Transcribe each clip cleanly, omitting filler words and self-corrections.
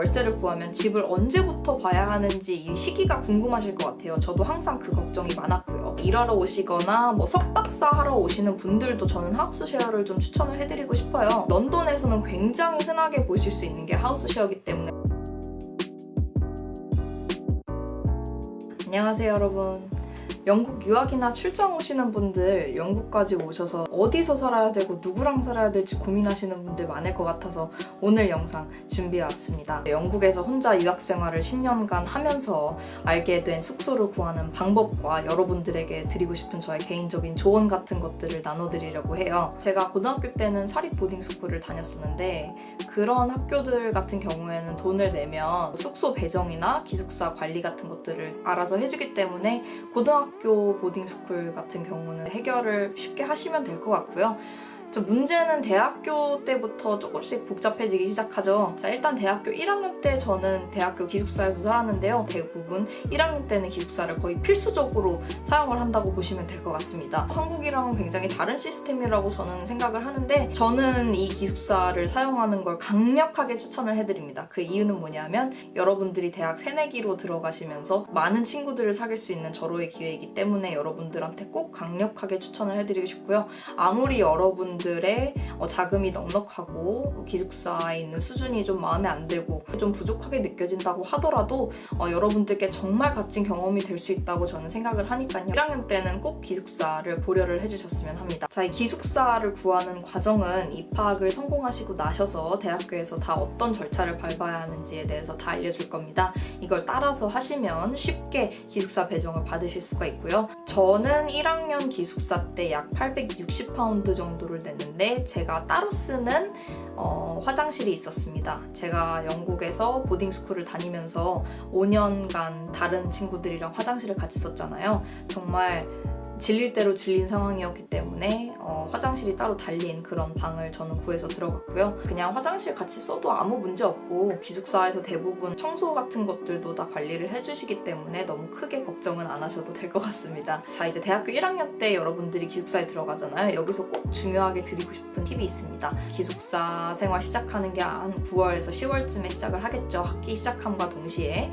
월세를 구하면 집을 언제부터 봐야 하는지 이 시기가 궁금하실 것 같아요. 저도 항상 그 걱정이 많았고요. 일하러 오시거나 석박사 하러 오시는 분들도 저는 하우스쉐어를 좀 추천을 해드리고 싶어요. 런던에서는 굉장히 흔하게 보실 수 있는 게 하우스쉐어이기 때문에. 안녕하세요, 여러분. 영국 유학이나 출장 오시는 분들, 영국까지 오셔서 어디서 살아야 되고 누구랑 살아야 될지 고민하시는 분들 많을 것 같아서 오늘 영상 준비해왔습니다. 영국에서 혼자 유학 생활을 10년간 하면서 알게 된 숙소를 구하는 방법과 여러분들에게 드리고 싶은 저의 개인적인 조언 같은 것들을 나눠드리려고 해요. 제가 고등학교 때는 사립 보딩 스쿨을 다녔었는데 그런 학교들 같은 경우에는 돈을 내면 숙소 배정이나 기숙사 관리 같은 것들을 알아서 해주기 때문에 고등학교 보딩스쿨 같은 경우는 해결을 쉽게 하시면 될 것 같고요. 문제는 대학교 때부터 조금씩 복잡해지기 시작하죠. 자, 일단 대학교 1학년 때 저는 대학교 기숙사에서 살았는데요. 대부분 1학년 때는 기숙사를 거의 필수적으로 사용을 한다고 보시면 될 것 같습니다. 한국이랑은 굉장히 다른 시스템이라고 저는 생각을 하는데 저는 이 기숙사를 사용하는 걸 강력하게 추천을 해드립니다. 그 이유는 뭐냐면 여러분들이 대학 새내기로 들어가시면서 많은 친구들을 사귈 수 있는 절호의 기회이기 때문에 여러분들한테 꼭 강력하게 추천을 해드리고 싶고요. 아무리 여러분들의 자금이 넉넉하고 기숙사에 있는 수준이 좀 마음에 안 들고 좀 부족하게 느껴진다고 하더라도 여러분들께 정말 값진 경험이 될 수 있다고 저는 생각을 하니까요. 1학년 때는 꼭 기숙사를 고려를 해주셨으면 합니다. 자, 이 기숙사를 구하는 과정은 입학을 성공하시고 나셔서 대학교에서 다 어떤 절차를 밟아야 하는지에 대해서 다 알려줄 겁니다. 이걸 따라서 하시면 쉽게 기숙사 배정을 받으실 수가 있고요. 저는 1학년 기숙사 때 약 860파운드 정도를 냈는데 제가 따로 쓰는 화장실이 있었습니다. 제가 영국에서 보딩스쿨을 다니면서 5년간 다른 친구들이랑 화장실을 같이 썼잖아요. 정말 질릴 대로 질린 상황이었기 때문에 화장실이 따로 달린 그런 방을 저는 구해서 들어갔고요. 그냥 화장실 같이 써도 아무 문제 없고 기숙사에서 대부분 청소 같은 것들도 다 관리를 해주시기 때문에 너무 크게 걱정은 안 하셔도 될 것 같습니다. 자, 이제 대학교 1학년 때 여러분들이 기숙사에 들어가잖아요. 여기서 꼭 중요하게 드리고 싶은 팁이 있습니다. 기숙사 생활 시작하는 게 한 9월에서 10월쯤에 시작을 하겠죠. 학기 시작함과 동시에.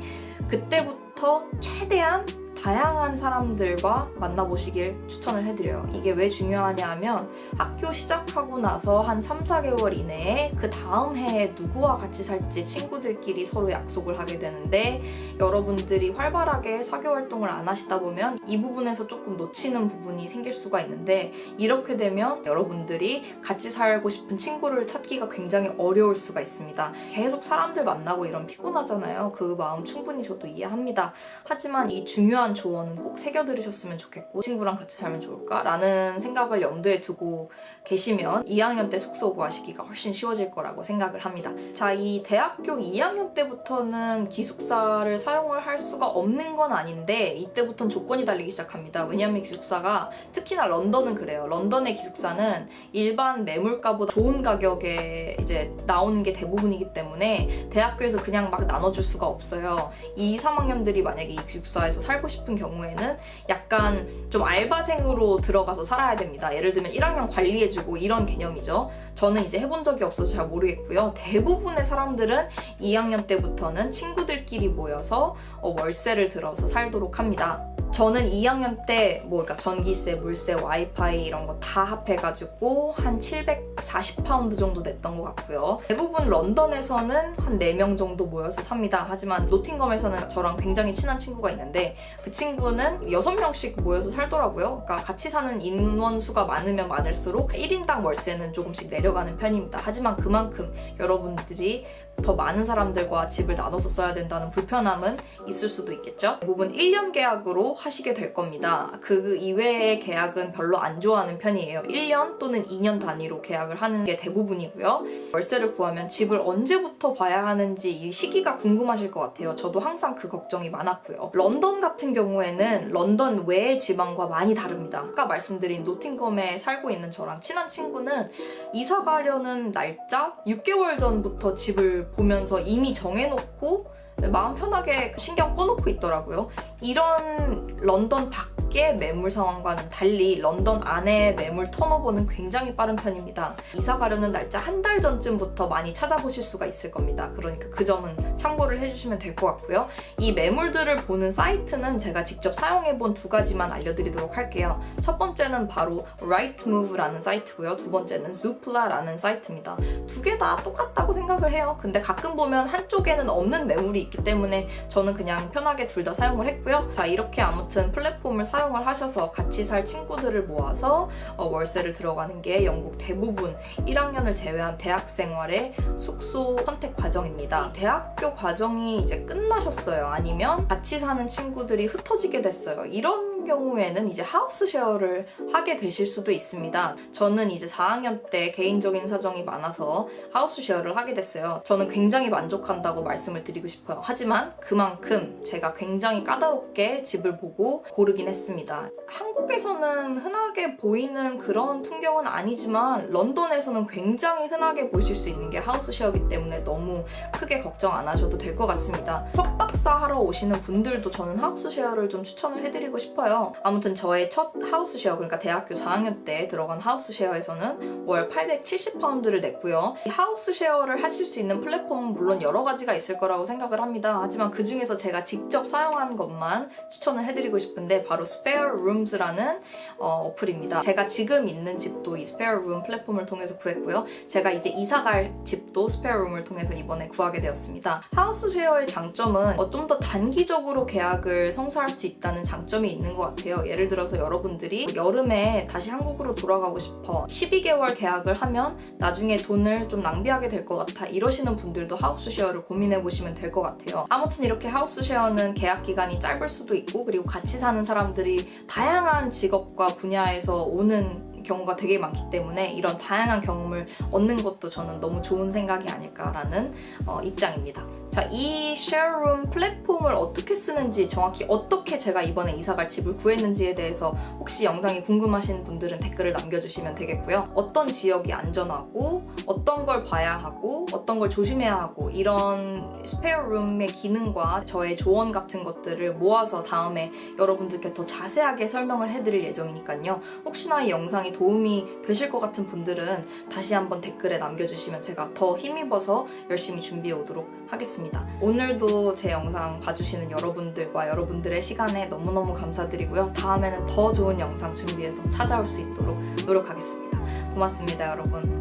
그때부터 최대한 다양한 사람들과 만나보시길 추천을 해드려요. 이게 왜 중요하냐 하면 학교 시작하고 나서 한 3, 4개월 이내에 그 다음 해에 누구와 같이 살지 친구들끼리 서로 약속을 하게 되는데 여러분들이 활발하게 사교 활동을 안 하시다 보면 이 부분에서 조금 놓치는 부분이 생길 수가 있는데 이렇게 되면 여러분들이 같이 살고 싶은 친구를 찾기가 굉장히 어려울 수가 있습니다. 계속 사람들 만나고 이런 피곤하잖아요. 그 마음 충분히 저도 이해합니다. 하지만 이 중요한 조언은 꼭 새겨들으셨으면 좋겠고 친구랑 같이 살면 좋을까? 라는 생각을 염두에 두고 계시면 2학년 때 숙소 구하시기가 훨씬 쉬워질 거라고 생각을 합니다. 자, 이 대학교 2학년 때부터는 기숙사를 사용을 할 수가 없는 건 아닌데 이때부터는 조건이 달리기 시작합니다. 왜냐하면 기숙사가 특히나 런던은 그래요. 런던의 기숙사는 일반 매물가보다 좋은 가격에 이제 나오는 게 대부분이기 때문에 대학교에서 그냥 막 나눠줄 수가 없어요. 2, 3학년들이 만약에 이 기숙사에서 살고 싶은 경우에는 약간 좀 알바생으로 들어가서 살아야 됩니다. 예를 들면 1학년 관리해주고 이런 개념이죠. 저는 이제 해본 적이 없어서 잘 모르겠고요. 대부분의 사람들은 2학년 때부터는 친구들끼리 모여서 월세를 들어서 살도록 합니다. 저는 2학년 때 그러니까 전기세, 물세, 와이파이 이런 거 다 합해가지고 한 740파운드 정도 냈던 것 같고요. 대부분 런던에서는 한 4명 정도 모여서 삽니다. 하지만 노팅엄에서는 저랑 굉장히 친한 친구가 있는데 그 친구는 6명씩 모여서 살더라고요. 그러니까 같이 사는 인원수가 많으면 많을수록 1인당 월세는 조금씩 내려가는 편입니다. 하지만 그만큼 여러분들이 더 많은 사람들과 집을 나눠서 써야 된다는 불편함은 있을 수도 있겠죠. 대부분 1년 계약으로 하시게 될 겁니다. 그 이외의 계약은 별로 안 좋아하는 편이에요. 1년 또는 2년 단위로 계약을 하는 게 대부분이고요. 월세를 구하면 집을 언제부터 봐야 하는지 이 시기가 궁금하실 것 같아요. 저도 항상 그 걱정이 많았고요. 런던 같은 경우에는 런던 외의 지방과 많이 다릅니다. 아까 말씀드린 노팅엄에 살고 있는 저랑 친한 친구는 이사 가려는 날짜 6개월 전부터 집을 보면서 이미 정해놓고 마음 편하게 신경 꺼놓고 있더라고요. 이런 런던 밖 밖의 매물 상황과는 달리 런던 안의 매물 턴오버는 굉장히 빠른 편입니다. 이사 가려는 날짜 한 달 전쯤부터 많이 찾아보실 수가 있을 겁니다. 그러니까 그 점은 참고를 해주시면 될 것 같고요. 이 매물들을 보는 사이트는 제가 직접 사용해본 두 가지만 알려드리도록 할게요. 첫 번째는 바로 Rightmove라는 사이트고요. 두 번째는 Zoopla라는 사이트입니다. 두 개 다 똑같다고 생각을 해요. 근데 가끔 보면 한쪽에는 없는 매물이 있기 때문에 저는 그냥 편하게 둘 다 사용을 했고요. 자, 이렇게 아무튼 플랫폼을 사용을 하셔서 같이 살 친구들을 모아서 월세를 들어가는 게 영국 대부분 1학년을 제외한 대학 생활의 숙소 선택 과정입니다. 대학교 과정이 이제 끝나셨어요. 아니면 같이 사는 친구들이 흩어지게 됐어요. 이런 경우에는 이제 하우스 쉐어를 하게 되실 수도 있습니다. 저는 이제 4학년 때 개인적인 사정이 많아서 하우스 쉐어를 하게 됐어요. 저는 굉장히 만족한다고 말씀을 드리고 싶어요. 하지만 그만큼 제가 굉장히 까다롭게 집을 보고 고르긴 했습니다. 한국에서는 흔하게 보이는 그런 풍경은 아니지만 런던에서는 굉장히 흔하게 보실 수 있는 게 하우스 쉐어이기 때문에 너무 크게 걱정 안 하셔도 될 것 같습니다. 석박사 하러 오시는 분들도 저는 하우스 쉐어를 좀 추천을 해드리고 싶어요. 아무튼 저의 첫 하우스 쉐어, 그러니까 대학교 4학년 때 들어간 하우스 쉐어에서는 월 870파운드를 냈고요. 이 하우스 쉐어를 하실 수 있는 플랫폼은 물론 여러 가지가 있을 거라고 생각을 합니다. 하지만 그 중에서 제가 직접 사용한 것만 추천을 해드리고 싶은데 바로 Spare Rooms라는 어플입니다. 제가 지금 있는 집도 이 Spare Room 플랫폼을 통해서 구했고요. 제가 이제 이사갈 집도 Spare Room을 통해서 이번에 구하게 되었습니다. 하우스 쉐어의 장점은 좀 더 단기적으로 계약을 성사할 수 있다는 장점이 있는 것 같아요. 예를 들어서 여러분들이 여름에 다시 한국으로 돌아가고 싶어 12개월 계약을 하면 나중에 돈을 좀 낭비하게 될 것 같아 이러시는 분들도 하우스 쉐어를 고민해 보시면 될 것 같아요. 아무튼 이렇게 하우스 쉐어는 계약 기간이 짧을 수도 있고 그리고 같이 사는 사람들이 다양한 직업과 분야에서 오는 경우가 되게 많기 때문에 이런 다양한 경험을 얻는 것도 저는 너무 좋은 생각이 아닐까라는 입장입니다. 자, 이 쉐어룸 플랫폼을 어떻게 쓰는지, 정확히 어떻게 제가 이번에 이사갈 집을 구했는지에 대해서 혹시 영상이 궁금하신 분들은 댓글을 남겨주시면 되겠고요. 어떤 지역이 안전하고 어떤 걸 봐야 하고 어떤 걸 조심해야 하고 이런 스페어룸의 기능과 저의 조언 같은 것들을 모아서 다음에 여러분들께 더 자세하게 설명을 해드릴 예정이니까요. 혹시나 이 영상이 도움이 되실 것 같은 분들은 다시 한번 댓글에 남겨주시면 제가 더 힘입어서 열심히 준비해 오도록 하겠습니다. 오늘도 제 영상 봐주시는 여러분들과 여러분들의 시간에 너무너무 감사드리고요. 다음에는 더 좋은 영상 준비해서 찾아올 수 있도록 노력하겠습니다. 고맙습니다, 여러분.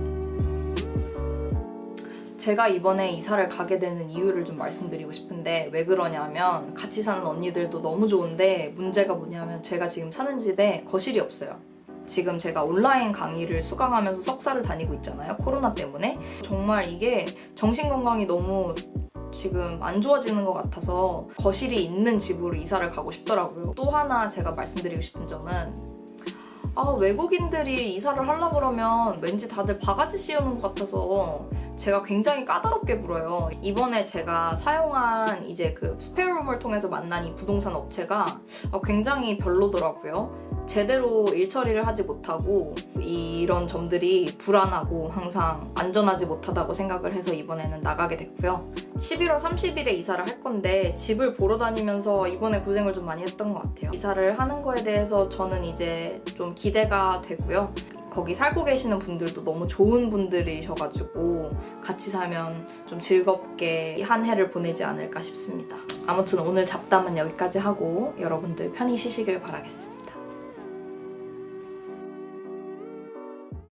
제가 이번에 이사를 가게 되는 이유를 좀 말씀드리고 싶은데 왜 그러냐면 같이 사는 언니들도 너무 좋은데 문제가 뭐냐면 제가 지금 사는 집에 거실이 없어요. 지금 제가 온라인 강의를 수강하면서 석사를 다니고 있잖아요. 코로나 때문에. 정말 이게 정신건강이 너무 지금 안 좋아지는 것 같아서 거실이 있는 집으로 이사를 가고 싶더라고요. 또 하나 제가 말씀드리고 싶은 점은 외국인들이 이사를 하려고 그러면 왠지 다들 바가지 씌우는 것 같아서 제가 굉장히 까다롭게 굴어요. 이번에 제가 사용한 이제 그 스페어룸을 통해서 만난 이 부동산 업체가 굉장히 별로더라고요. 제대로 일 처리를 하지 못하고 이런 점들이 불안하고 항상 안전하지 못하다고 생각을 해서 이번에는 나가게 됐고요. 11월 30일에 이사를 할 건데 집을 보러 다니면서 이번에 고생을 좀 많이 했던 것 같아요. 이사를 하는 거에 대해서 저는 이제 좀 기대가 되고요. 거기 살고 계시는 분들도 너무 좋은 분들이셔가지고 같이 살면 좀 즐겁게 한 해를 보내지 않을까 싶습니다. 아무튼 오늘 잡담은 여기까지 하고 여러분들 편히 쉬시길 바라겠습니다.